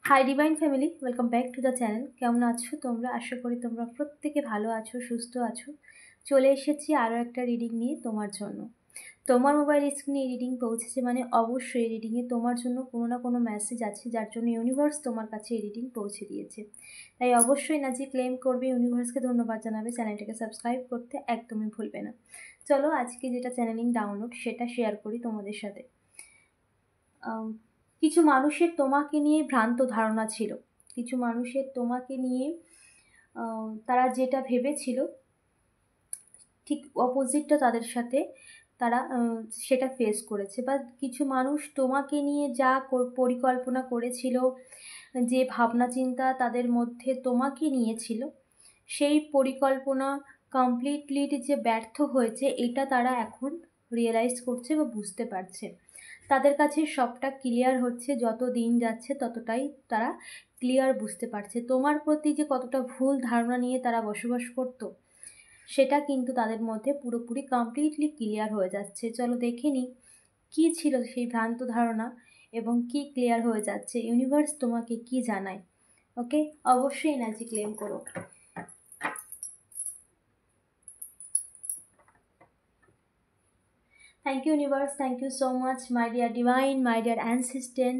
Hi divine family, welcome back to the channel. কেমন আছো তোমরা? আশা করি তোমরা প্রত্যেকে ভালো আছো, সুস্থ আছো। চলে এসেছি আরও একটা রিডিং নিয়ে তোমার জন্য। তোমার মোবাইল স্ক্রিনে রিডিং পৌঁছেছে মানে অবশ্যই রিডিংয়ে তোমার জন্য কোনো না কোনো মেসেজ আছে, যার জন্য ইউনিভার্স তোমার কাছে এই রিডিং পৌঁছে দিয়েছে। তাই অবশ্যই না যে ক্লেম করবে, ইউনিভার্সকে ধন্যবাদ জানাবে, চ্যানেলটাকে সাবস্ক্রাইব করতে একদমই ভুলবে না। চলো আজকে যেটা চ্যানেলিং ডাউনলোড সেটা শেয়ার করি তোমাদের সাথে। কিছু মানুষের তোমাকে নিয়ে ভ্রান্ত ধারণা ছিল, কিছু মানুষের তোমাকে নিয়ে তারা যেটা ভেবেছিল ঠিক অপোজিটটা তাদের সাথে তারা সেটা ফেস করেছে। বা কিছু মানুষ তোমাকে নিয়ে যা পরিকল্পনা করেছিল, যে ভাবনা চিন্তা তাদের মধ্যে তোমাকে নিয়েছিল, সেই পরিকল্পনা কমপ্লিটলি যে ব্যর্থ হয়েছে এটা তারা এখন রিয়েলাইজ করছে বা বুঝতে পারছে। তাদের কাছে সবটা ক্লিয়ার হচ্ছে, যত দিন যাচ্ছে ততটাই তারা ক্লিয়ার বুঝতে পারছে তোমার প্রতি যে কতটা ভুল ধারণা নিয়ে তারা বসবাস করতো, সেটা কিন্তু তাদের মধ্যে পুরোপুরি কমপ্লিটলি ক্লিয়ার হয়ে যাচ্ছে। চলো দেখে নিই কী ছিল সেই ভ্রান্ত ধারণা এবং কি ক্লিয়ার হয়ে যাচ্ছে, ইউনিভার্স তোমাকে কি জানায়। ওকে, অবশ্যই এনার্জি ক্লেম করো। Thank you, universe. Thank you so much, my dear divine, my dear ancestor,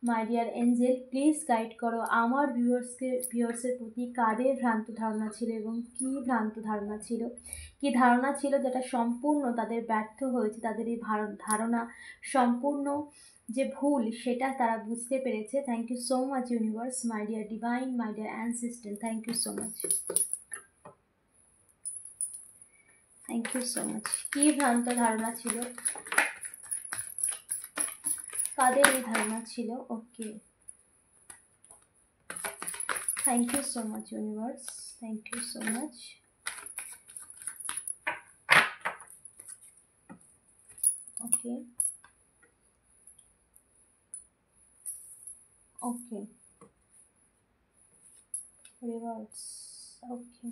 my dear angel. Please guide করো আমার ভিউয়ার্সের প্রতি কাদের ভ্রান্ত ধারণা ছিল এবং কি ভ্রান্ত ধারণা ছিল, কি ধারণা ছিল যেটা সম্পূর্ণ তাদের ব্যর্থ হয়েছে। তাদের এই ধারণা সম্পূর্ণ যে ভুল সেটা তারা বুঝতে পেরেছে। Thank you so much universe, my dear divine, my dear ancestor, thank you so much, thank you so much. কি ভ্রান্ত ধারণা ছিল, কাদের এই ধারণা ছিল? Okay, thank you so much universe, thank you so much. Okay okay, reverse. Okay,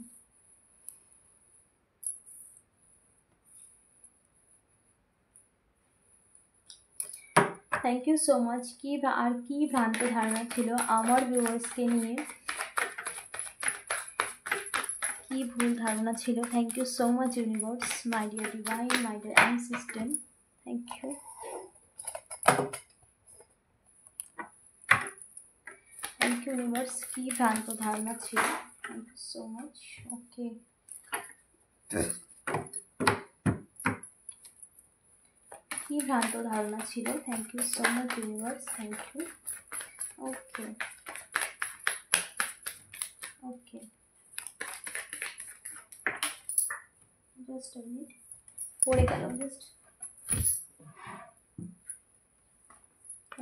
thank you so much. কি ভ্রান্ত ধারণা ছিল আমার ভিউয়ার্সকে নিয়ে, কি ভুল ধারণা ছিল? Thank you so much universe, my dear divine, my dear ancestor, thank you. Thank you universe, কি ভ্রান্ত ধারণা ছিল? Thank you so much. Okay, কি ভ্রান্ত ধারণা ছিল? Thank you so much universe, thank you. Okay okay, just a minute, পড়ে গেল জাস্ট।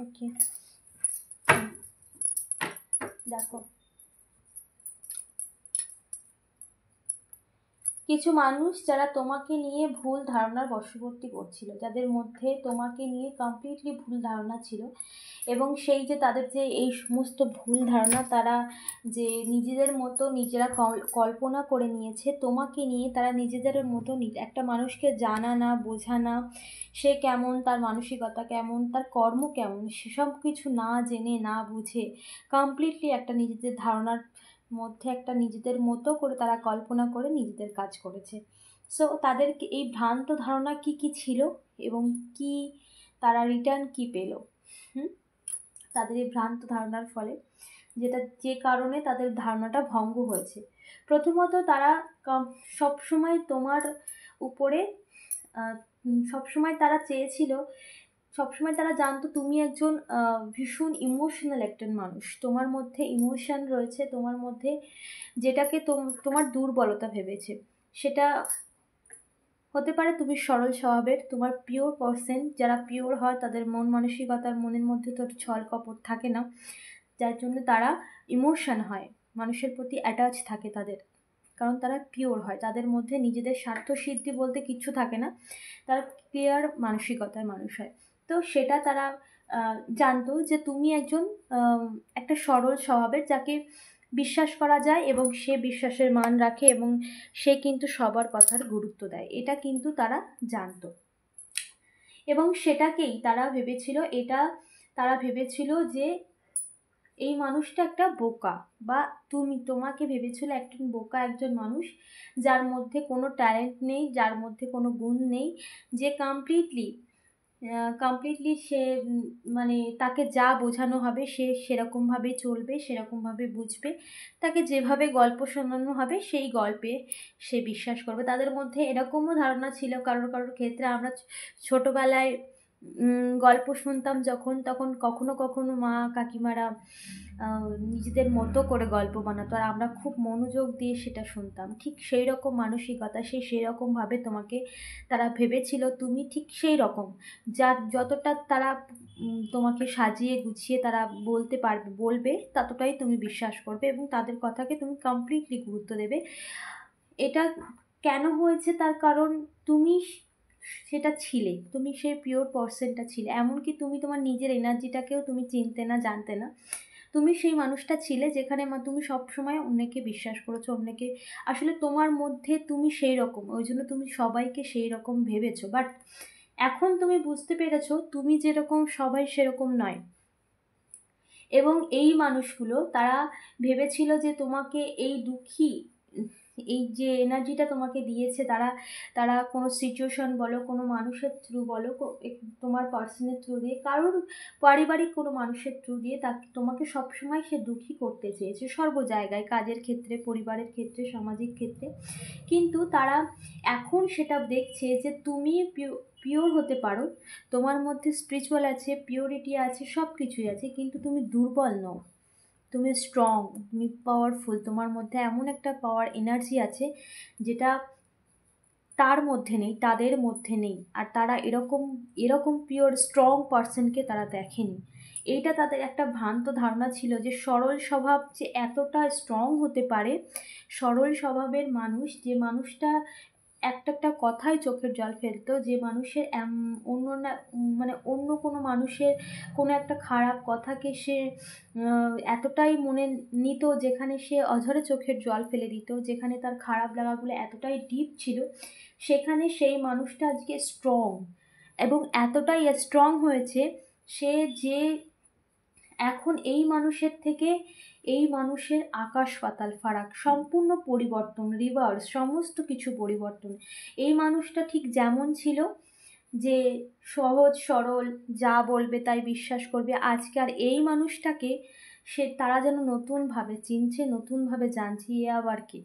ওকে, দেখো কিছু মানুষ যারা তোমাকে নিয়ে ভুল ধারণার বশবর্তী করছিল, যাদের মধ্যে তোমাকে নিয়ে কমপ্লিটলি ভুল ধারণা ছিল, এবং সেই যে তাদের যে এই সমস্ত ভুল ধারণা তারা যে নিজেদের মতো নিজেরা কল্পনা করে নিয়েছে তোমাকে নিয়ে, তারা নিজেদের মতো একটা মানুষকে জানা না, বোঝা না, সে কেমন, তার মানসিকতা কেমন, তার কর্ম কেমন, সেসব কিছু না জেনে না বুঝে কমপ্লিটলি একটা নিজেদের ধারণার মধ্যে একটা নিজেদের মতো করে তারা কল্পনা করে নিজেদের কাজ করেছে। সো তাদের এই ভ্রান্ত ধারণা কি কি ছিল এবং কি তারা রিটার্ন কি পেল, তাদের এই ভ্রান্ত ধারণার ফলে যে কারণে তাদের ধারণাটা ভঙ্গ হয়েছে। প্রথমত তারা সবসময় তোমার উপরে সবসময় তারা চেয়েছিল, সবসময় তারা জানতো তুমি একজন ভীষণ ইমোশনাল একজন মানুষ, তোমার মধ্যে ইমোশন রয়েছে, তোমার মধ্যে যেটাকে তোমার দুর্বলতা ভেবেছে। সেটা হতে পারে তুমি সরল স্বভাবের, তোমার পিওর পার্সন, যারা পিওর হয় তাদের মন মানসিকতার মনের মধ্যে তো ছল কপট থাকে না, যার জন্য তারা ইমোশন হয়, মানুষের প্রতি অ্যাটাচ থাকে তাদের, কারণ তারা পিওর হয়, তাদের মধ্যে নিজেদের স্বার্থ সিদ্ধি বলতে কিচ্ছু থাকে না, তারা ক্লিয়ার মানসিকতার মানুষ হয়। তো সেটা তারা জানতো যে তুমি একজন একটা সরল স্বভাবের, যাকে বিশ্বাস করা যায় এবং সে বিশ্বাসের মান রাখে এবং সে কিন্তু সবার কথার গুরুত্ব দেয়, এটা কিন্তু তারা জানতো। এবং সেটাকেই তারা ভেবেছিল যে এই মানুষটা একটা বোকা, বা তোমাকে ভেবেছিল একজন বোকা একজন মানুষ, যার মধ্যে কোনো ট্যালেন্ট নেই, যার মধ্যে কোনো গুণ নেই, যে কমপ্লিটলি সে মানে তাকে যা বোঝানো হবে সে সেরকমভাবেই চলবে, সেরকমভাবে বুঝবে, তাকে যেভাবে গল্প শোনানো হবে সেই গল্পে সে বিশ্বাস করবে। তাদের মধ্যে এরকমও ধারণা ছিল কারোর কারোর ক্ষেত্রে, আমরা ছোটবেলায় গল্প শুনতাম যখন, তখন কখনো কখনো মা কাকিমারা নিজেদের মতো করে গল্প বানাতো, আর আমরা খুব মনোযোগ দিয়ে সেটা শুনতাম। ঠিক সেই রকম মানসিকতা, সেই রকমভাবে তোমাকে তারা ভেবেছিল তুমি ঠিক সেই রকম, যার যতটা তারা তোমাকে সাজিয়ে গুছিয়ে তারা বলবে ততটাই তুমি বিশ্বাস করবে এবং তাদের কথাকে তুমি কমপ্লিটলি গুরুত্ব দেবে। এটা কেন হয়েছে, তার কারণ তুমি সেটা ছিলে, তুমি সেই পিওর পার্সনটা ছিলে। এমনকি তুমি তোমার নিজের এনার্জিটাকেও তুমি চিনতে না, জানতে না। তুমি সেই মানুষটা ছিলে যেখানে তুমি সবসময় অন্যকে বিশ্বাস করেছো, অন্যকে আসলে তোমার মধ্যে তুমি সেই রকম, ওই জন্য তুমি সবাইকে সেই রকম ভেবেছো। বাট এখন তুমি বুঝতে পেরেছো তুমি যেরকম সবাই সেরকম নয়। এবং এই মানুষগুলো তারা ভেবেছিল যে তোমাকে এই দুঃখী, এই যে এনার্জিটা তোমাকে দিয়েছে, তারা তারা কোনো সিচুয়েশন বলো, কোনো মানুষের থ্রু বলো, তোমার পার্সনের থ্রু দিয়ে, কারোর পারিবারিক কোনো মানুষের থ্রু দিয়ে তাকে তোমাকে সবসময় সে দুঃখী করতে চেয়েছে, সর্ব জায়গায়, কাজের ক্ষেত্রে, পরিবারের ক্ষেত্রে, সামাজিক ক্ষেত্রে। কিন্তু তারা এখন সেটা দেখছে যে তুমি পিওর হতে পারো, তোমার মধ্যে স্পিরিচুয়াল আছে, পিওরিটি আছে, সব কিছুই আছে, কিন্তু তুমি দুর্বল নও, তুমি স্ট্রং, তুমি পাওয়ারফুল, তোমার মধ্যে এমন একটা পাওয়ার এনার্জি আছে যেটা তার মধ্যে নেই, তাদের মধ্যে নেই। আর তারা এরকম এরকম পিওর স্ট্রং পার্সনকে তারা দেখেনি। এইটা তাদের একটা ভ্রান্ত ধারণা ছিল যে সরল স্বভাব যে এতটা স্ট্রং হতে পারে। সরল স্বভাবের মানুষ, যে মানুষটা একটা একটা কথায় চোখের জল ফেলতো, যে মানুষের অন্য না, মানে অন্য কোনো মানুষের কোনো একটা খারাপ কথাকে সে এতটাই মনে নিত, যেখানে সে অঝরে চোখের জল ফেলে দিত, যেখানে তার খারাপ লাগাগুলো এতটাই ডিপ ছিল, সেখানে সেই মানুষটা আজকে স্ট্রং, এবং এতটাই স্ট্রং হয়েছে সে, যে এখন এই মানুষের থেকে এই মানুষের আকাশ পাতাল ফারাক, সম্পূর্ণ পরিবর্তন, রিভার্স, সমস্ত কিছু পরিবর্তন। এই মানুষটা ঠিক যেমন ছিল, যে সহজ সরল, যা বলবে তাই বিশ্বাস করবে, আজকে আর এই মানুষটাকে তারা যেন নতুনভাবে চিনছে, নতুনভাবে জানছে। এ আবার কি,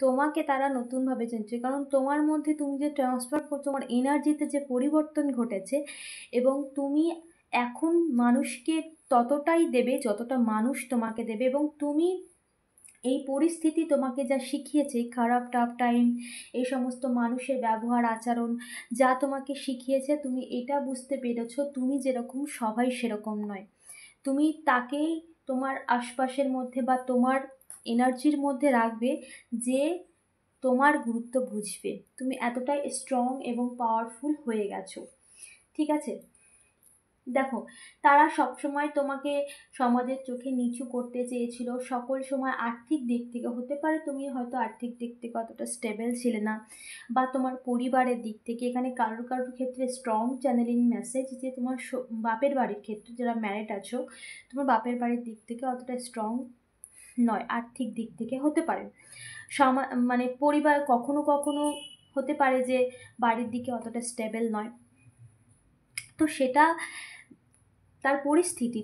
তোমাকে তারা নতুনভাবে চিনছে, কারণ তোমার মধ্যে তুমি যে ট্রান্সফার করছো, তোমার এনার্জিতে যে পরিবর্তন ঘটেছে, এবং তুমি এখন মানুষকে ততটাই দেবে যতটা মানুষ তোমাকে দেবে। এবং তুমি এই পরিস্থিতি তোমাকে যা শিখিয়েছে, খারাপ টাফ টাইম, এই সমস্ত মানুষের ব্যবহার আচরণ যা তোমাকে শিখিয়েছে, তুমি এটা বুঝতে পেরেছো তুমি যেরকম সবাই সেরকম নয়। তুমি তাকেই তোমার আশপাশের মধ্যে বা তোমার এনার্জির মধ্যে রাখবে যে তোমার গুরুত্ব বুঝবে। তুমি এতটাই স্ট্রং এবং পাওয়ারফুল হয়ে গেছো, ঠিক আছে? দেখো, তারা সবসময় তোমাকে সমাজের চোখে নিচু করতে চেয়েছিল, সকল সময় আর্থিক দিক থেকে, হতে পারে তুমি হয়তো আর্থিক দিক থেকে অতটা স্টেবল ছিলে না, বা তোমার পরিবারের দিক থেকে, এখানে কারোর কারোর ক্ষেত্রে স্ট্রং চ্যানেলিং মেসেজ, যে তোমার বাপের বাড়ির ক্ষেত্রে যারা ম্যারিড আছো, তোমার বাপের বাড়ির দিক থেকে অতটা স্ট্রং নয়, আর্থিক দিক থেকে হতে পারে। মানে পরিবার কখনো কখনো হতে পারে যে বাড়ির দিকে অতটা স্টেবল নয়। তো সেটা তার পরিস্থিতি,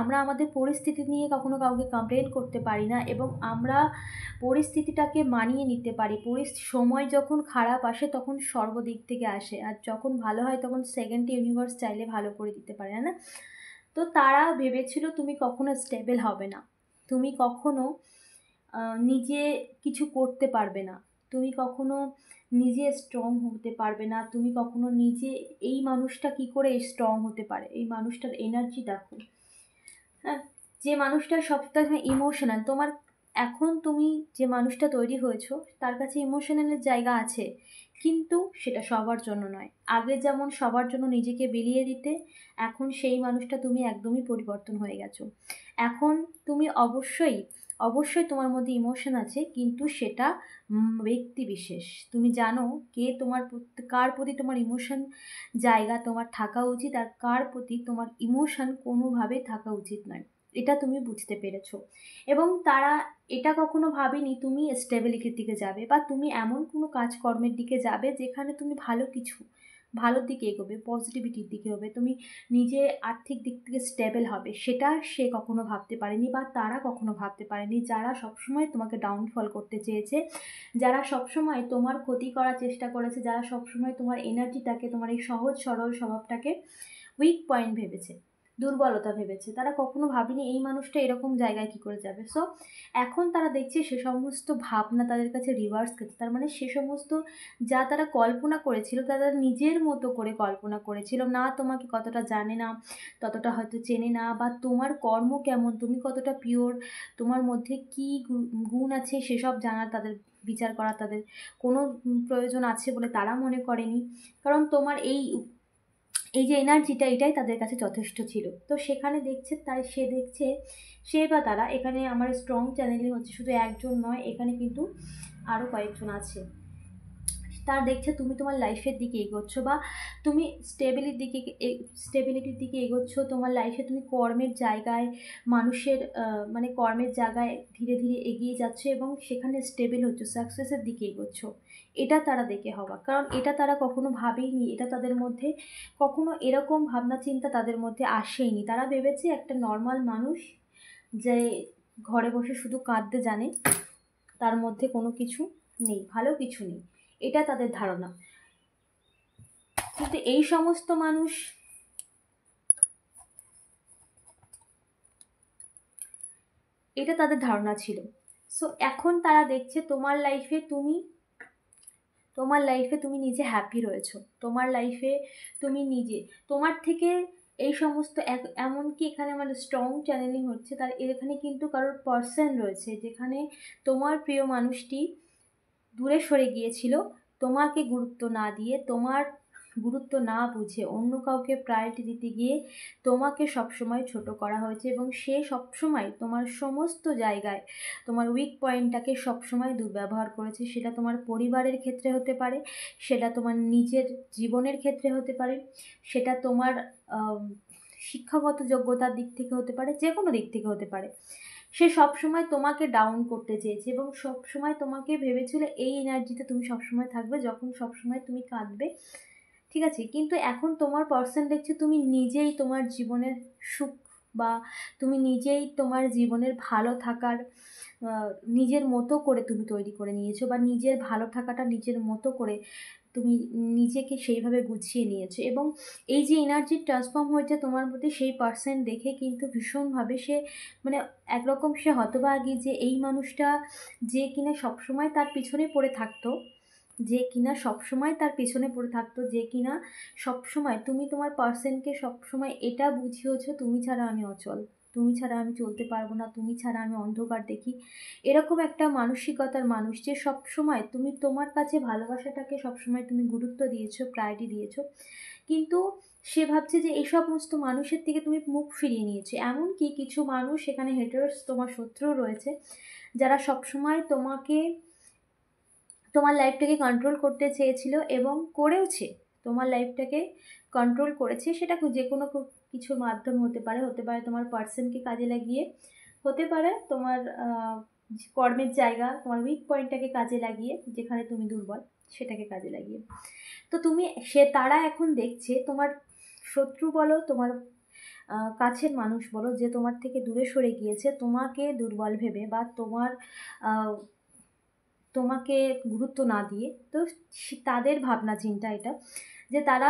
আমরা আমাদের পরিস্থিতি নিয়ে কখনো কাউকে কমপ্লেন করতে পারি না, এবং আমরা পরিস্থিতিটাকে মানিয়ে নিতে পারি। সময় যখন খারাপ আসে তখন সর্বদিক থেকে আসে, আর যখন ভালো হয় তখন সেকেন্ড ইউনিভার্স চাইলে ভালো করে দিতে পারে, না? তো তারা ভেবেছিল তুমি কখনো স্টেবল হবে না, তুমি কখনো নিজে কিছু করতে পারবে না, তুমি কখনো নিজে স্ট্রং হতে পারবে না, তুমি কখনো নিজে, এই মানুষটা কি করে স্ট্রং হতে পারে, এই মানুষটার এনার্জি দেখো। হ্যাঁ, যে মানুষটা সবসময় ইমোশনাল, তোমার এখন তুমি যে মানুষটা তৈরি হয়েছো তার কাছে ইমোশনালের জায়গা আছে, কিন্তু সেটা সবার জন্য নয়। আগে যেমন সবার জন্য নিজেকে বিলিয়ে দিতে, এখন সেই মানুষটা তুমি একদমই পরিবর্তন হয়ে গেছো। এখন তুমি অবশ্যই অবশ্যই তোমার মধ্যে ইমোশন আছে, কিন্তু সেটা ব্যক্তি বিশেষ। তুমি জানো কে তোমার কার প্রতি তোমার ইমোশন জায়গা তোমার থাকা উচিত, আর কার প্রতি তোমার ইমোশন কোনোভাবেই থাকা উচিত নয়। এটা তুমি বুঝতে পেরেছো। এবং তারা এটা কখনো ভাবেনি তুমি স্টেবিলিটির দিকে যাবে বা তুমি এমন কোনো কাজকর্মের দিকে যাবে যেখানে তুমি ভালোর দিকে এগোবে, পজিটিভিটির দিকে হবে, তুমি নিজে আর্থিক দিক থেকে স্টেবল হবে, সেটা সে কখনো ভাবতে পারেনি বা তারা কখনো ভাবতে পারেনি। যারা সবসময় তোমাকে ডাউনফল করতে চেয়েছে, যারা সবসময় তোমার ক্ষতি করার চেষ্টা করেছে, যারা সবসময় তোমার এনার্জিটাকে, তোমার এই সহজ সরল স্বভাবটাকে উইক পয়েন্ট ভেবেছে, দুর্বলতা ভেবেছে, তারা কখনো ভাবেনি এই মানুষটা এরকম জায়গায় কী করে যাবে। সো এখন তারা দেখছে সে সমস্ত ভাবনা তাদের কাছে রিভার্স গেছে। তার মানে সে সমস্ত যা তারা কল্পনা করেছিল, তারা নিজের মতো করে কল্পনা করেছিল, না তোমাকে কতটা জানে না, ততটা হয়তো চেনে না, বা তোমার কর্ম কেমন, তুমি কতটা পিওর, তোমার মধ্যে কী গুণ আছে সেসব জানার তাদের, বিচার করা তাদের কোনো প্রয়োজন আছে বলে তারা মনে করেনি। কারণ তোমার এই যে এনার্জিটা, এটাই তাদের কাছে যথেষ্ট ছিল। তো সেখানে দেখছে, তাই সে বা তারা, এখানে আমার স্ট্রং চ্যানেলে হচ্ছে শুধু একজন নয়, এখানে কিন্তু আরও কয়েকজন আছে। তার দেখছে তুমি তোমার লাইফের দিকে এগোচ্ছ বা তুমি স্টেবিলিটির দিকে এগোচ্ছ, তোমার লাইফে তুমি কর্মের জায়গায় মানে কর্মের জায়গায় ধীরে ধীরে এগিয়ে যাচ্ছ এবং সেখানে স্টেবল হচ্ছ, সাকসেসের দিকে এগোচ্ছ। এটা তারা দেখে হওয়া, কারণ এটা তারা কখনো ভাবেইনি, এটা তাদের মধ্যে কখনো এরকম ভাবনা চিন্তা তাদের মধ্যে আসেইনি। তারা ভেবেছে একটা নর্মাল মানুষ যে ঘরে বসে শুধু কাঁদতে জানে, তার মধ্যে কোনো কিছু নেই, ভালো কিছু নেই, এটা তাদের ধারণা। কিন্তু এই সমস্ত মানুষ, এটা তাদের ধারণা ছিল। সো এখন তারা দেখছে তোমার লাইফে তুমি নিজে হ্যাপি রয়েছো, তোমার লাইফে তুমি নিজে, তোমার থেকে এই সমস্ত এমনকি এখানে আমার স্ট্রং চ্যানেলিং হচ্ছে, তার এখানে কিন্তু কারোর পার্সন রয়েছে যেখানে তোমার প্রিয় মানুষটি দূরে সরে গিয়েছিল, তোমাকে গুরুত্ব না দিয়ে, তোমার গুরুত্ব না বুঝে অন্য কাউকে প্রায়োরিটি দিতে গিয়ে তোমাকে সবসময় ছোট করা হয়েছে এবং সে সবসময় তোমার সমস্ত জায়গায় তোমার উইক পয়েন্টটাকে সবসময় দুর্ব্যবহার করেছে। সেটা তোমার পরিবারের ক্ষেত্রে হতে পারে, সেটা তোমার নিজের জীবনের ক্ষেত্রে হতে পারে, সেটা তোমার শিক্ষাগত যোগ্যতার দিক থেকে হতে পারে, যে কোনো দিক থেকে হতে পারে। সে সবসময় তোমাকে ডাউন করতে চেয়েছে এবং সবসময় তোমাকে ভেবেছিল এই এনার্জিতে তুমি সবসময় থাকবে, যখন সবসময় তুমি কাঁদবে, ঠিক আছে। কিন্তু এখন তোমার পার্সন দেখছে তুমি নিজেই তোমার জীবনের সুখ বা তুমি নিজেই তোমার জীবনের ভালো থাকার নিজের মতো করে তুমি তৈরি করে নিয়েছো, বা নিজের ভালো থাকাটা নিজের মতো করে তুমি নিজেকে সেইভাবে গুছিয়ে নিয়েছো। এবং এই যে এনার্জি ট্রান্সফর্ম হয়েছে তোমার প্রতি, সেই পার্সন দেখে কিন্তু ভীষণভাবে সে, মানে একরকম সে হতভাগী যে এই মানুষটা যে কিনা সবসময় তার পিছনে পড়ে থাকতো, যে কিনা সবসময় তার পেছনে পড়ে থাকতো, যে কিনা সবসময়, তুমি তোমার পার্সনকে সবসময় এটা বুঝিয়েছো তুমি ছাড়া আমি অচল, তুমি ছাড়া আমি চলতে পারবো না, তুমি ছাড়া আমি অন্ধকার দেখি, এরকম একটা মানসিকতার মানুষ যে সবসময় তুমি তোমার কাছে ভালোবাসাটাকে সবসময় তুমি গুরুত্ব দিয়েছো, প্রায়োরিটি দিয়েছো। কিন্তু সে ভাবছে যে এই সমস্ত মানুষের থেকে তুমি মুখ ফিরিয়ে নিয়েছো। এমনকি কিছু মানুষ সেখানে হেটার্স, তোমার শত্রু রয়েছে, যারা সবসময় তোমার লাইফটাকে কন্ট্রোল করতে চেয়েছিল এবং করেওছে, তোমার লাইফটাকে কন্ট্রোল করেছে। সেটা যে কোনো কিছুর মাধ্যম হতে পারে, তোমার পার্সনকে কাজে লাগিয়ে, হতে পারে তোমার কর্মের জায়গা, তোমার উইক পয়েন্টটাকে কাজে লাগিয়ে, যেখানে তুমি দুর্বল সেটাকে কাজে লাগিয়ে। তো তারা এখন দেখছে, তোমার শত্রু বলো, তোমার কাছের মানুষ বলো, যে তোমার থেকে দূরে সরে গিয়েছে তোমাকে দুর্বল ভেবে বা তোমাকে গুরুত্ব না দিয়ে, তো তাদের ভাবনা চিন্তা এটা, যে তারা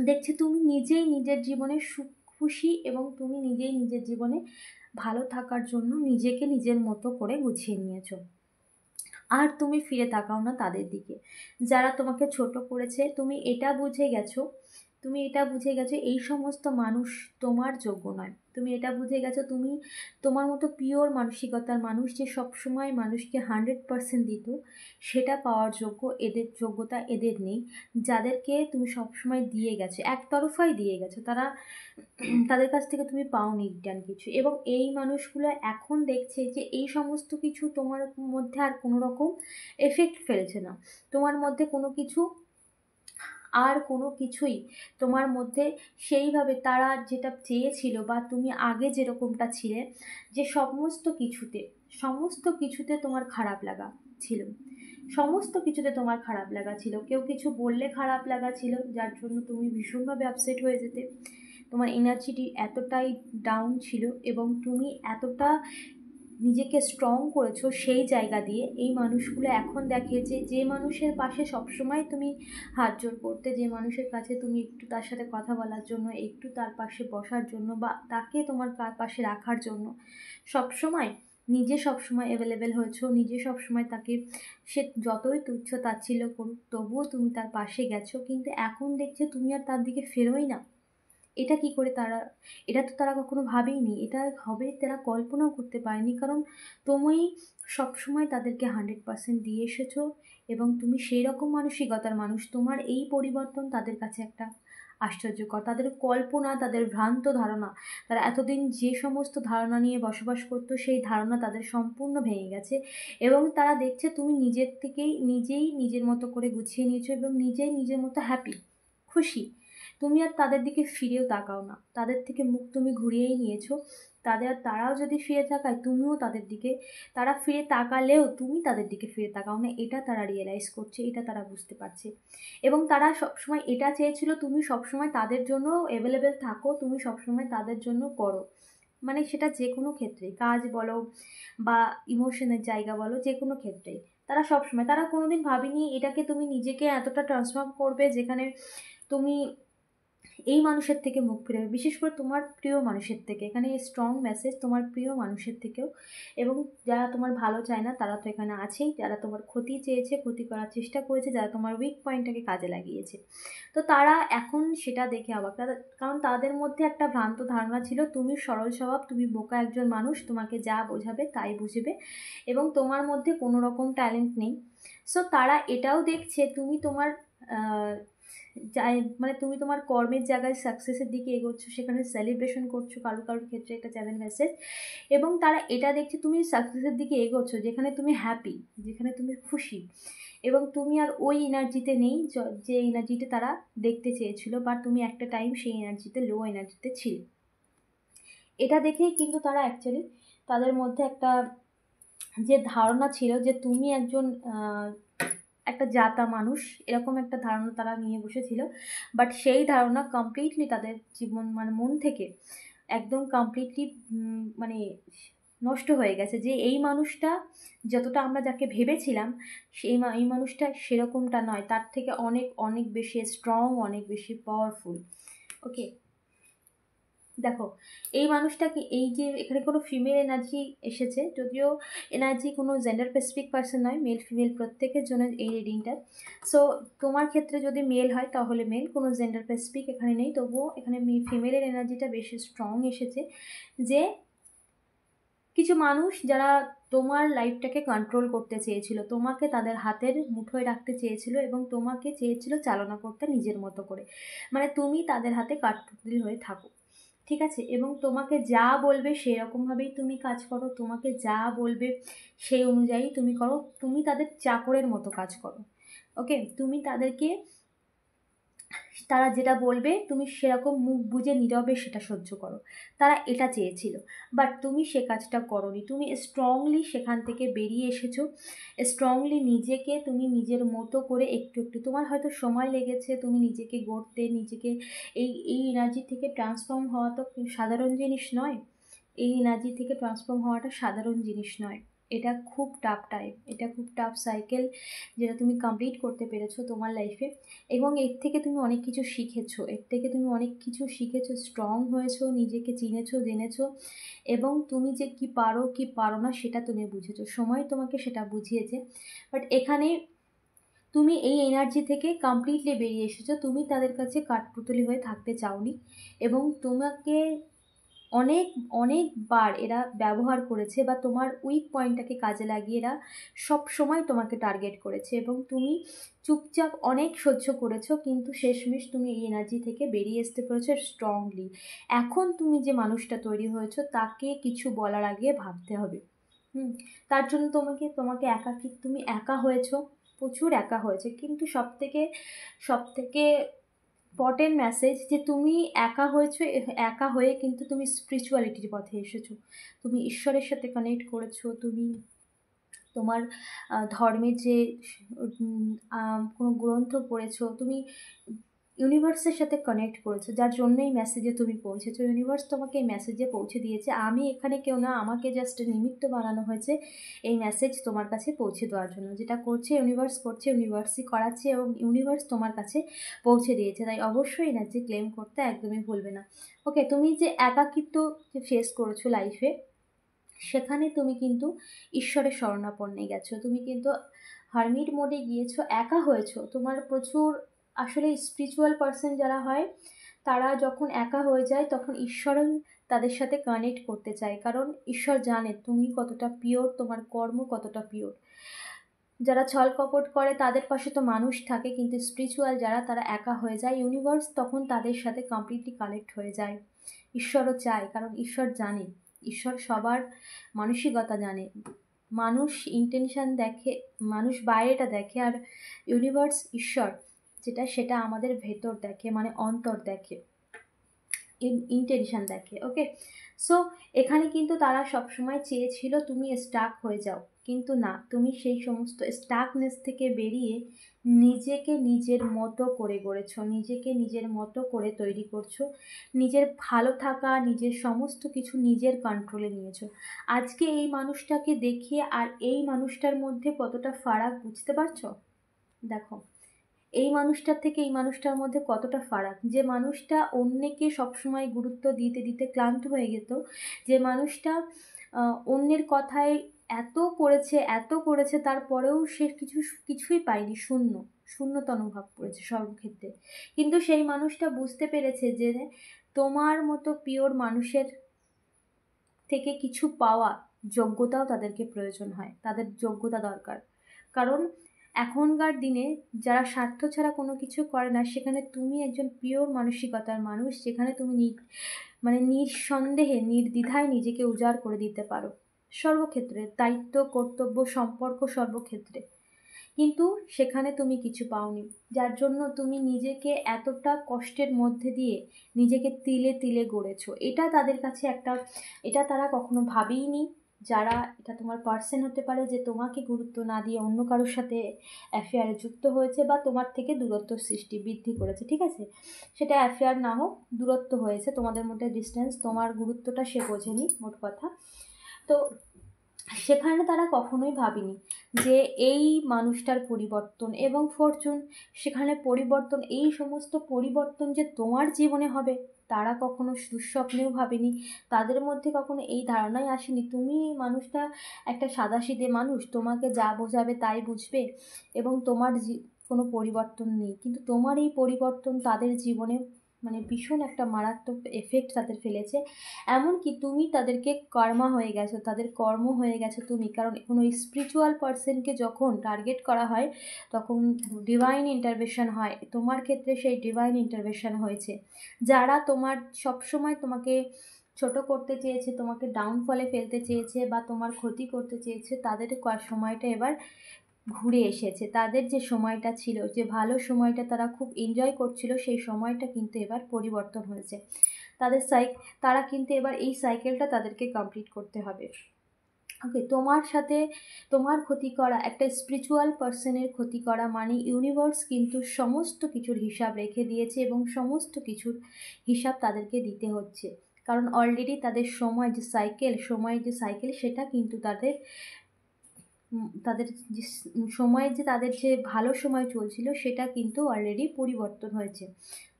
দেখছে তুমি নিজেই নিজের জীবনে সুখ খুশি এবং তুমি নিজেই নিজের জীবনে ভালো থাকার জন্য নিজেকে নিজের মতো করে গুছিয়ে নিয়েছো। আর তুমি ফিরে তাকাও না তাদের দিকে যারা তোমাকে ছোট করেছে। তুমি এটা বুঝে গেছো এই সমস্ত মানুষ তোমার যোগ্য নয়। তুমি এটা বুঝে গেছো তুমি তোমার মতো পিওর মানসিকতার মানুষ, যে সবসময় মানুষকে 100% দিত, সেটা পাওয়ার যোগ্যতা এদের নেই। যাদেরকে তুমি সবসময় দিয়ে গেছো, একতরফাই দিয়ে গেছো, তাদের কাছ থেকে তুমি পাওনি রিটার্ন কিছু। এবং এই মানুষগুলো এখন দেখছে যে এই সমস্ত কিছু তোমার মধ্যে আর কোনো রকম এফেক্ট ফেলছে না, তোমার মধ্যে কোনো কিছু আর কোনো কিছুই তোমার মধ্যে সেইভাবে তারা যেটা চেয়েছিল বা তুমি আগে যেরকমটা ছিলে, যে সমস্ত কিছুতে তোমার খারাপ লাগা ছিল, সমস্ত কিছুতে তোমার খারাপ লাগা ছিল, কেউ কিছু বললে খারাপ লাগা ছিল, যার জন্য তুমি ভীষণভাবে আপসেট হয়ে যেতে। তোমার এনার্জিটি এতটাই ডাউন ছিল এবং তুমি এতটা নিজেকে স্ট্রং করেছো সেই জায়গা দিয়ে, এই মানুষগুলো এখন দেখিয়েছে যে মানুষের পাশে সবসময় তুমি হাত জোড় করতে, যে মানুষের কাছে তুমি একটু তার সাথে কথা বলার জন্য, একটু তার পাশে বসার জন্য বা তাকে তোমার পাশে রাখার জন্য সবসময় সবসময় অ্যাভেলেবেল হয়েছো, সবসময় তাকে, সে যতই তুচ্ছ তাচ্ছিল্য করুক তবুও তুমি তার পাশে গেছো, কিন্তু এখন দেখছে তুমি আর তার দিকে ফেরোই না। এটা কি করে তারা, এটা তো তারা কখনো ভাবেইনি, এটা হবে তারা কল্পনাও করতে পারেনি, কারণ তুমি সবসময় তাদেরকে 100% দিয়ে এসেছো এবং তুমি সেই রকম মানসিকতার মানুষ। তোমার এই পরিবর্তন তাদের কাছে একটা আশ্চর্যকর, তাদের কল্পনা, তাদের ভ্রান্ত ধারণা, তারা এতদিন যে সমস্ত ধারণা নিয়ে বসবাস করতো সেই ধারণা তাদের সম্পূর্ণ ভেঙে গেছে এবং তারা দেখছে তুমি নিজের থেকেই নিজেই নিজের মতো করে গুছিয়ে নিয়েছো এবং নিজেই নিজের মতো হ্যাপি, খুশি। তুমি আর তাদের দিকে ফিরেও তাকাও না, তাদের থেকে মুখ তুমি ঘুরিয়েই নিয়েছো। তারাও যদি ফিরে তাকায় তুমিও তাদের দিকে, তারা ফিরে তাকালেও তুমি তাদের দিকে ফিরে তাকাও না, এটা তারা রিয়েলাইজ করছে, এটা তারা বুঝতে পারছে। এবং তারা সবসময় এটা চেয়েছিল তুমি সবসময় তাদের জন্য অ্যাভেলেবেল থাকো, তুমি সবসময় তাদের জন্য করো, মানে সেটা যে কোনো ক্ষেত্রে, কাজ বলো বা ইমোশনের জায়গা বলো, যে কোনো ক্ষেত্রেই তারা সবসময়, তারা কোনোদিন ভাবেনি এটাকে তুমি নিজেকে এতটা ট্রান্সফর্ম করবে যেখানে তুমি এই মানুষের থেকে মুখ ফিরাবে, বিশেষ করে তোমার প্রিয় মানুষের থেকে। এখানে স্ট্রং মেসেজ তোমার প্রিয় মানুষের থেকেও, এবং যারা তোমার ভালো চায় না তারা তো এখানে আছেই, যারা তোমার ক্ষতি চেয়েছে, ক্ষতি করার চেষ্টা করেছে, যারা তোমার উইক পয়েন্টটাকে কাজে লাগিয়েছে, তো তারা এখন সেটা দেখে অবাক, কারণ তাদের মধ্যে একটা ভ্রান্ত ধারণা ছিল তুমি সরল স্বভাব, তুমি বোকা একজন মানুষ, তোমাকে যা বোঝাবে তাই বুঝবে এবং তোমার মধ্যে কোনো রকম ট্যালেন্ট নেই। সো তারা এটাও দেখছে তুমি তোমার যাই, মানে তুমি তোমার কর্মের জায়গায় সাকসেসের দিকে এগোচ্ছ, সেখানে সেলিব্রেশন করছো কারো কারোর ক্ষেত্রে, একটা চ্যানেল মেসেজ। এবং তারা এটা দেখছে তুমি সাকসেসের দিকে এগোচ্ছ যেখানে তুমি হ্যাপি, যেখানে তুমি খুশি, এবং তুমি আর ওই এনার্জিতে নেই যে এনার্জিতে তারা দেখতে চেয়েছিল, বা তুমি একটা টাইম সেই এনার্জিতে, লো এনার্জিতে ছিলে। এটা দেখেই কিন্তু তারা অ্যাকচুয়ালি, তাদের মধ্যে একটা যে ধারণা ছিল যে তুমি একজন একটা জাতা মানুষ, এরকম একটা ধারণা তারা নিয়ে বসেছিল, বাট সেই ধারণা কমপ্লিটলি তাদের জীবন, মানে মন থেকে একদম কমপ্লিটলি মানে নষ্ট হয়ে গেছে, যে এই মানুষটা যতটা আমরা যাকে ভেবেছিলাম এই মানুষটা সেরকমটা নয়, তার থেকে অনেক অনেক বেশি স্ট্রং, অনেক বেশি পাওয়ারফুল। ওকে, দেখো এই মানুষটা কি, এই যে এখানে কোনো ফিমেল এনার্জি এসেছে, যদিও এনার্জি কোনো জেন্ডার স্পেসিফিক পার্সন নয়, মেল ফিমেল প্রত্যেকের জন্য এই রিডিংটা। সো তোমার ক্ষেত্রে যদি মেল হয় তাহলে মেল, কোনো জেন্ডার স্পেসিফিক এখানে নেই, তবুও এখানে ফিমেলের এনার্জিটা বেশি স্ট্রং এসেছে, যে কিছু মানুষ যারা তোমার লাইফটাকে কন্ট্রোল করতে চেয়েছিল, তোমাকে তাদের হাতের মুঠোয় রাখতে চেয়েছিল এবং তোমাকে চেয়েছিল চালনা করতে নিজের মতো করে, মানে তুমি তাদের হাতে কাঠপুতলি হয়ে থাকো, ঠিক আছে, এবং তোমাকে যা বলবে সেই রকমভাবেই তুমি কাজ করো, তোমাকে যা বলবে সেই অনুযায়ী তুমি করো, তুমি তাদের চাকরের মতো কাজ করো। ওকে, তুমি তাদেরকে, তারা যেটা বলবে তুমি সেরকম মুখ বুজে নীরবে সেটা সহ্য করো, তারা এটা চেয়েছিল, বাট তুমি সে কাজটা করোনি, তুমি স্ট্রংলি সেখান থেকে বেরিয়ে এসেছো, স্ট্রংলি নিজেকে তুমি নিজের মতো করে একটু একটু, তোমার হয়তো সময় লেগেছে তুমি নিজেকে গড়তে, নিজেকে এই এনার্জি থেকে ট্রান্সফর্ম হওয়া তো সাধারণ জিনিস নয়, এই এনার্জি থেকে ট্রান্সফর্ম হওয়াটা সাধারণ জিনিস নয়, এটা খুব টাফ টাইম, এটা খুব টাফ সাইকেল যেটা তুমি কমপ্লিট করতে পেরেছো তোমার লাইফে, এবং এর থেকে তুমি অনেক কিছু শিখেছো, স্ট্রং হয়েছো, নিজেকে চিনেছো জেনেছো, এবং তুমি যে কি পারো কি পারো না সেটা তুমি বুঝেছো, সময় তোমাকে সেটা বুঝিয়েছে। বাট এখানে তুমি এই এনার্জি থেকে কমপ্লিটলি বেরিয়ে এসেছো, তুমি তাদের কাছে কাঠপুতলি হয়ে থাকতে চাওনি, এবং তোমাকে অনেক অনেকবার এরা ব্যবহার করেছে বা তোমার উইক পয়েন্টটাকে কাজে লাগিয়ে এরা সব সময় তোমাকে টার্গেট করেছে, এবং তুমি চুপচাপ অনেক সহ্য করেছো, কিন্তু শেষমেশ তুমি এই এনার্জি থেকে বেরিয়ে আসতে পেরেছো স্ট্রংলি। এখন তুমি যে মানুষটা তৈরি হয়েছো তাকে কিছু বলার আগে ভাবতে হবে। তার জন্য তোমাকে একাকী, তুমি একা হয়েছো, প্রচুর একা হয়েছে। কিন্তু সবথেকে ইম্পর্টেন্ট মেসেজ যে তুমি একা হয়েছো, একা হয়ে কিন্তু তুমি স্পিরিচুয়ালিটির পথে এসেছো, তুমি ঈশ্বরের সাথে কানেক্ট করেছো, তুমি তোমার ধর্মের যে কোনো গ্রন্থ পড়েছো, তুমি ইউনিভার্সের সাথে কানেক্ট করেছো, যার জন্য এই মেসেজে তুমি পৌঁছেছো। ইউনিভার্স তোমাকে এই মেসেজে পৌঁছে দিয়েছে। আমি এখানে কেউ না, আমাকে জাস্ট নিমিত্ত বানানো হয়েছে এই মেসেজ তোমার কাছে পৌঁছে দেওয়ার জন্য। যেটা করছে ইউনিভার্স, ইউনিভার্সই করাচ্ছে এবং ইউনিভার্স তোমার কাছে পৌঁছে দিয়েছে। তাই অবশ্যই না যে ক্লেম করতে একদমই ভুলবে না। ওকে, তুমি যে একাকিত্ব যে ফেস করেছো লাইফে, সেখানে তুমি কিন্তু ঈশ্বরের শরণাপন্নে গেছো, তুমি কিন্তু হারমিট মোডে গিয়েছো, একা হয়েছো। তোমার প্রচুর আসলে স্পিরিচুয়াল পার্সন যারা হয়, তারা যখন একা হয়ে যায় তখন ঈশ্বরও তাদের সাথে কানেক্ট করতে চায়, কারণ ঈশ্বর জানে তুমি কতটা পিওর, তোমার কর্ম কতটা পিওর। যারা ছল কপট করে তাদের পাশে তো মানুষ থাকে, কিন্তু স্পিরিচুয়াল যারা, তারা একা হয়ে যায়। ইউনিভার্স তখন তাদের সাথে কমপ্লিটলি কানেক্ট হয়ে যায়। ঈশ্বরও চায়, কারণ ঈশ্বর জানে, ঈশ্বর সবার মানসিকতা জানে। মানুষ ইন্টেনশন দেখে, মানুষ বাইরেটা দেখে, আর ইউনিভার্স ঈশ্বর যেটা, সেটা আমাদের ভেতর দেখে, মানে অন্তর দেখে, ইন্টেনশন দেখে। ওকে, সো এখানে কিন্তু তারা সবসময় চেয়েছিল তুমি স্টাক হয়ে যাও, কিন্তু না, তুমি সেই সমস্ত স্টাকনেস থেকে বেরিয়ে নিজেকে নিজের মতো করে গড়েছো, নিজেকে নিজের মতো করে তৈরি করছো, নিজের ভালো থাকা, নিজের সমস্ত কিছু নিজের কন্ট্রোলে নিয়েছো। আজকে এই মানুষটাকে দেখিয়ে আর এই মানুষটার মধ্যে কতটা ফারাক বুঝতে পারছো? দেখো, এই মানুষটার থেকে এই মানুষটার মধ্যে কতটা ফারাক। যে মানুষটা অন্যকে সবসময় গুরুত্ব দিতে দিতে ক্লান্ত হয়ে যেত, যে মানুষটা অন্যের কথায় এত করেছে তারপরেও সে কিছুই পায়নি, শূন্যতা অনুভব করেছে সর্বক্ষেত্রে। কিন্তু সেই মানুষটা বুঝতে পেরেছে যে তোমার মতো পিওর মানুষের থেকে কিছু পাওয়া, যোগ্যতাও তাদেরকে প্রয়োজন হয়, তাদের যোগ্যতা দরকার। কারণ এখনকার দিনে যারা স্বার্থ ছাড়া কোনো কিছু করে না, সেখানে তুমি একজন পিওর মানসিকতার মানুষ, যেখানে তুমি মানে নিঃসন্দেহে নির্দ্বিধায় নিজেকে উজাড় করে দিতে পারো সর্বক্ষেত্রে, দায়িত্ব, কর্তব্য, সম্পর্ক, সর্বক্ষেত্রে। কিন্তু সেখানে তুমি কিছু পাওনি, যার জন্য তুমি নিজেকে এতটা কষ্টের মধ্যে দিয়ে নিজেকে তিলে তিলে গড়েছো। এটা তাদের কাছে এটা তারা কখনো ভাবেইনি। যারা, এটা তোমার পার্সন হতে পারে যে তোমাকে গুরুত্ব না দিয়ে অন্য কারোর সাথে অ্যাফেয়ারে যুক্ত হয়েছে বা তোমার থেকে দূরত্ব বৃদ্ধি করেছে, ঠিক আছে? সেটা অ্যাফেয়ার না হোক, দূরত্ব হয়েছে তোমাদের মধ্যে, ডিস্টেন্স, তোমার গুরুত্বটা সে বোঝেনি, মোট কথা। তো সেখানে তারা কখনোই ভাবেনি যে এই মানুষটার পরিবর্তন এবং ফরচুন, সেখানে পরিবর্তন, এই সমস্ত পরিবর্তন যে তোমার জীবনে হবে, তারা কখনো দুঃস্বপ্নেও ভাবেনি। তাদের মধ্যে কখনো এই ধারণাই আসেনি তুমি মানুষটা একটা সাদাসিধে মানুষ, তোমাকে যা বোঝাবে তাই বুঝবে এবং তোমার কোনো পরিবর্তন নেই। কিন্তু তোমার এই পরিবর্তন তাদের জীবনে মানে ভীষণ একটা মারাত্মক এফেক্ট তাদের ফেলেছে। এমনকি তুমি তাদেরকে কর্মা হয়ে গেছো, তাদের কর্ম হয়ে গেছো তুমি। কারণ কোনো স্পিরিচুয়াল পার্সনকে যখন টার্গেট করা হয়, তখন ডিভাইন ইন্টারভেনশন হয়। তোমার ক্ষেত্রে সেই ডিভাইন ইন্টারভেনশন হয়েছে। যারা তোমার সবসময় তোমাকে ছোট করতে চেয়েছে, তোমাকে ডাউনফলে ফেলতে চেয়েছে বা তোমার ক্ষতি করতে চেয়েছে, তাদের সময়টা এবার ঘুরে এসেছে। তাদের যে সময়টা ছিল, যে ভালো সময়টা তারা খুব এনজয় করছিল, সেই সময়টা কিন্তু এবার পরিবর্তন হয়েছে। তারা কিন্তু এবার এই সাইকেলটা তাদেরকে কমপ্লিট করতে হবে। ওকে, তোমার সাথে তোমার ক্ষতি করা, একটা স্পিরিচুয়াল পার্সনের ক্ষতি করা মানে ইউনিভার্স কিন্তু সমস্ত কিছুর হিসাব রেখে দিয়েছে এবং সমস্ত কিছুর হিসাব তাদেরকে দিতে হচ্ছে। কারণ অলরেডি তাদের সময়ের যে সাইকেল সেটা কিন্তু তাদের যে সময়ের যে তাদের যে ভালো সময় চলছিল, সেটা কিন্তু অলরেডি পরিবর্তন হয়েছে,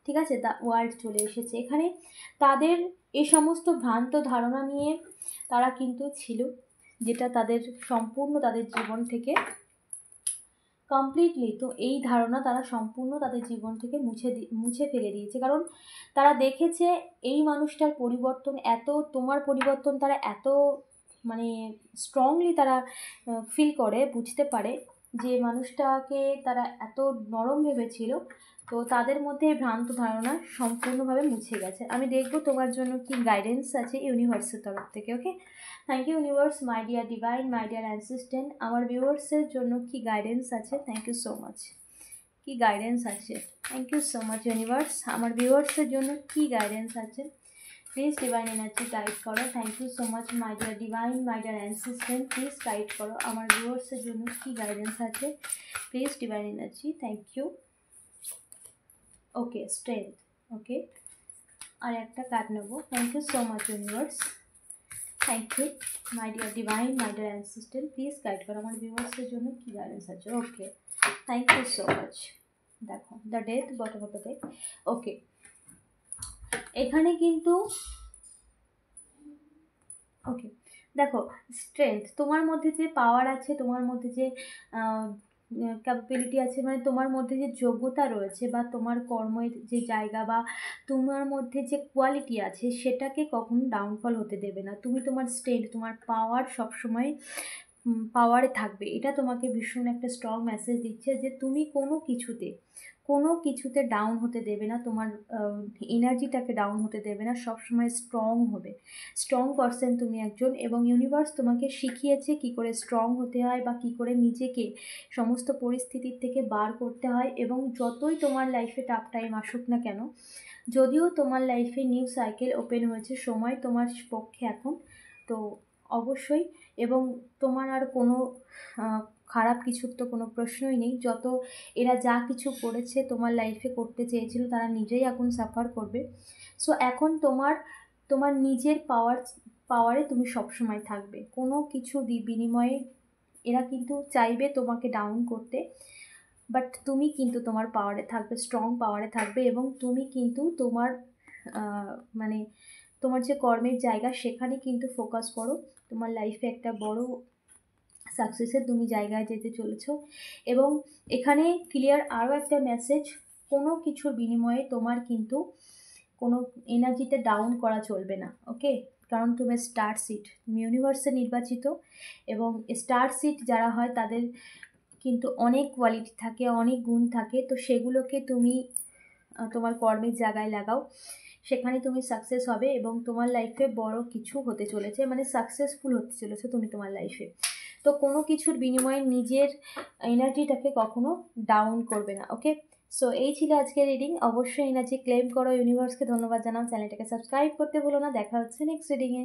ঠিক আছে? দ্য ওয়ার্ল্ড চলে এসেছে এখানে। তাদের এই সমস্ত ভ্রান্ত ধারণা নিয়ে তারা কিন্তু ছিল, যেটা তাদের সম্পূর্ণ তাদের জীবন থেকে কমপ্লিটলি, তো এই ধারণা তারা সম্পূর্ণ তাদের জীবন থেকে মুছে ফেলে দিয়েছে। কারণ তারা দেখেছে এই মানুষটার পরিবর্তন তোমার পরিবর্তন তারা এত মানে স্ট্রংলি তারা ফিল করে, বুঝতে পারে যে মানুষটাকে তারা এত নরম ভেবেছিল, তো তাদের মধ্যে এই ভ্রান্ত ধারণা সম্পূর্ণভাবে মুছে গেছে। আমি দেখব তোমার জন্য কি গাইডেন্স আছে ইউনিভার্সের তরফ থেকে। Okay, thank you universe, my dear divine, my dear assistant. আমার ভিউয়ার্সের জন্য কি গাইডেন্স আছে, থ্যাংক ইউ সো মাচ। কি গাইডেন্স আছে, thank you so much universe. আমার ভিউয়ার্সের জন্য কি গাইডেন্স আছে, প্লিজ ডিভাইন এনার্জি গাইড করো। Thank you so much my dear divine, my dear assistant, please guide করো। আমার ভিউয়ার্সের জন্য কি গাইডেন্স আছে, please divine energy, thank you. Okay, strength. ওকে, আর একটা কার্ড নেবো। Thank you so much universe, thank you my dear divine, my dear assistant, please guide করো। আমার ভিউয়ার্সের জন্য কি গাইডেন্স আছে। Okay, thank you so much. দেখো the death, bottom of the death. Okay, এখানে কিন্তু ওকে দেখো, স্ট্রেংথ, তোমার মধ্যে যে পাওয়ার আছে, তোমার মধ্যে যে ক্যাপাবিলিটি আছে, মানে তোমার মধ্যে যে যোগ্যতা রয়েছে বা তোমার কর্মের যে জায়গা বা তোমার মধ্যে যে কোয়ালিটি আছে, সেটাকে কখনো ডাউনফল হতে দেবে না। তুমি তোমার স্ট্রেংথ, তোমার পাওয়ার সবসময় পাওয়ারে থাকবে। এটা তোমাকে ভীষণ একটা স্ট্রং মেসেজ দিচ্ছে যে তুমি কোনো কিছুতে ডাউন হতে দেবে না, তোমার এনার্জিটাকে ডাউন হতে দেবে না, সবসময় স্ট্রং হবে। স্ট্রং পারসন তুমি একজন, এবং ইউনিভার্স তোমাকে শিখিয়েছে কী করে স্ট্রং হতে হয় বা কী করে নিজেকে সমস্ত পরিস্থিতির থেকে বার করতে হয়। এবং যতই তোমার লাইফে টাফ টাইম আসুক না কেন, যদিও তোমার লাইফে নিউ সাইকেল ওপেন হয়েছে, সময় তোমার পক্ষে এখন, তো অবশ্যই, এবং তোমার আর কোনো খারাপ কিছুর তো কোনো প্রশ্নই নেই। যত এরা যা কিছু করেছে তোমার লাইফে করতে চেয়েছিল, তারা নিজেই এখন সাফার করবে। সো এখন তোমার নিজের পাওয়ারে তুমি সবসময় থাকবে। কোনো কিছু বিনিময়ে এরা কিন্তু চাইবে তোমাকে ডাউন করতে, বাট তুমি কিন্তু তোমার পাওয়ারে থাকবে, স্ট্রং পাওয়ারে থাকবে, এবং তুমি কিন্তু তোমার মানে তোমার যে কর্মের জায়গা, সেখানে কিন্তু ফোকাস করো। তোমার লাইফে একটা বড় সাকসেসের তুমি জায়গায় যেতে চলেছো। এবং এখানে ক্লিয়ার আরও একটা মেসেজ, কোনো কিছুর বিনিময়ে তোমার কিন্তু কোনো এনার্জিতে ডাউন করা চলবে না। ওকে, কারণ তুমি স্টার সিড, তুমি ইউনিভার্সে নির্বাচিত, এবং স্টার সিড যারা হয় তাদের কিন্তু অনেক কোয়ালিটি থাকে, অনেক গুণ থাকে। তো সেগুলোকে তুমি তোমার কর্মের জায়গায় লাগাও, সেখানে তুমি সাকসেস হবে এবং তোমার লাইফে বড় কিছু হতে চলেছে, মানে সাকসেসফুল হতে চলেছে তুমি তোমার লাইফে। তো কোনো কিছুর বিনিময়ে নিজের এনার্জিটাকে কখনো ডাউন করবে না। ওকে, সো এই ছিল আজকের রিডিং। অবশ্যই এনার্জি ক্লেম করো, ইউনিভার্সকে ধন্যবাদ জানাও, চ্যানেলটাকে সাবস্ক্রাইব করতে ভুলো না। দেখা হচ্ছে নেক্সট রিডিংয়ে।